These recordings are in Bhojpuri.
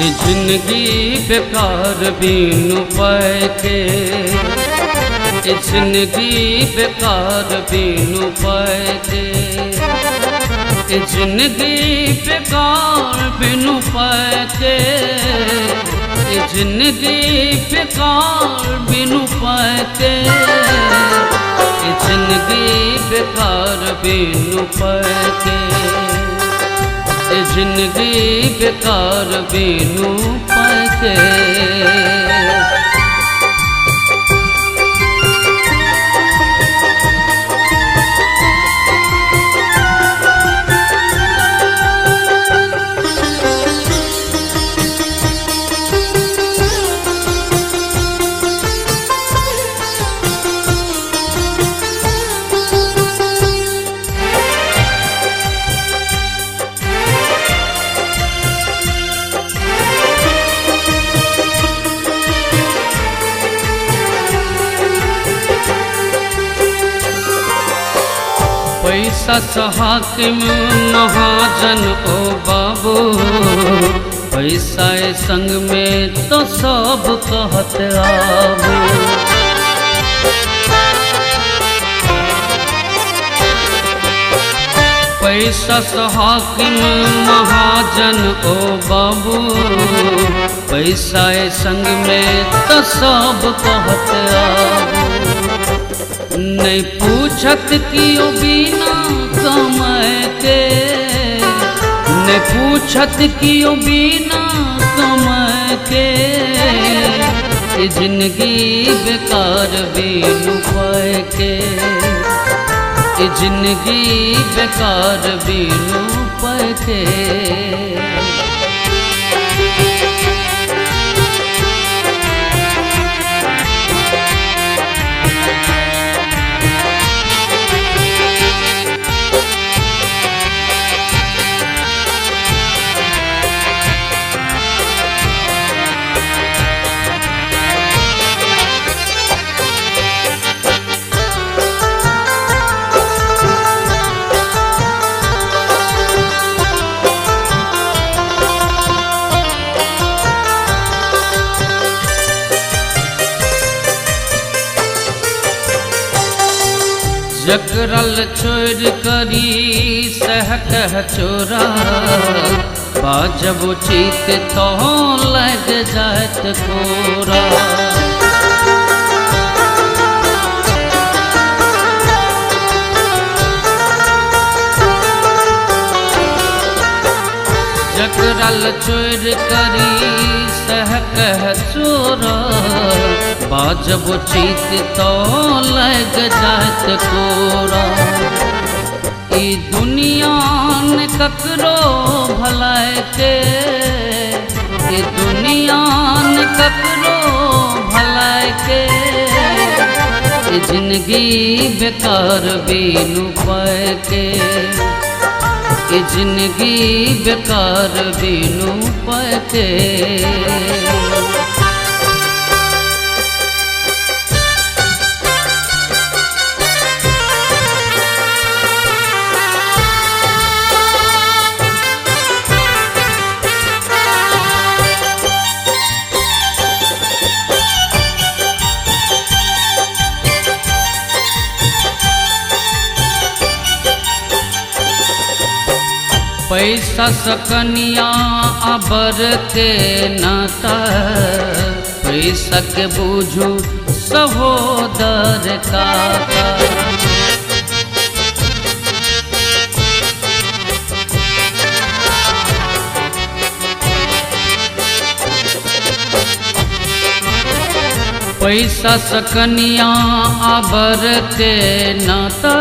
जिंदगी बेकार बिनु पाए के, जिंदगी बेकार बिनु पाए के, जिंदगी बेकार बिनु पाए के, जिंदगी बेकार बिनु पाए के, जिंदगी बेकार बिनु पाए के, जिंदगी बेकार बिनु पाए के। पैसा हाकिम महाजन ओ बाबू, पैसा संग में तो सब कहत आबू। पैसा हाकिम महाजन ओ बाबू, पैसा संग में तो सब कहत आबू। नहीं पूछत कियो बिना कमाए के, नहीं पूछत कियो बिना कमाए के, जिंदगी बेकार बिनु पाए के, जिंदगी बेकार बिनु पाए के। जकरल छोड़ करी सह कह चोरा, बाजब चीत तो लग जात कोरा। जकरल छोड़ करी सह कह चोरा, बाजब चीत तो लग जात कोरा। ई दुनिया ने ककरो भलाए के, ई दुनिया ने ककरो भलाए के, ई जिंदगी बेकार बिनु पाए के, ई जिंदगी बेकार बिनु पाए के। पैसा सकनिया अबर के नाता, पैसा के बूझू सहोदर काका। पैसा सकनिया अबर के नाता,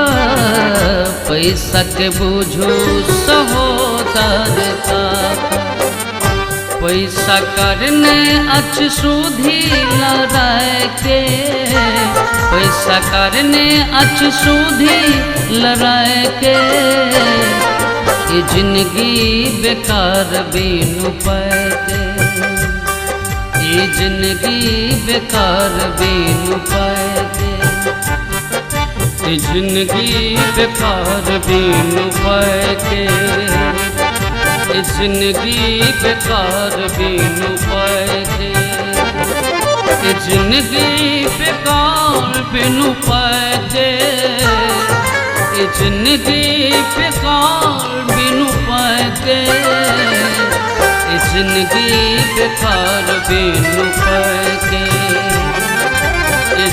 पैसा के बूझू सहोदर काका। पैसा करने अच सुधी लड़ाए के, पैसा करने अच सुधी लड़ाए के, ये जिंदगी बेकार बिनु पाए के, ये जिंदगी बेकार बिनु पाए के, ये जिंदगी बेकार बिनु पाए के, जिंदगी बेकार बिनु पैसे, जिंदगी बेकार बिनु पैसे, जिंदगी बेकार बिनु पैसे, जिंदगी बेकार बिनु पैसे,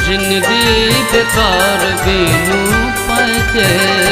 जिंदगी बेकार बिनु पैसे।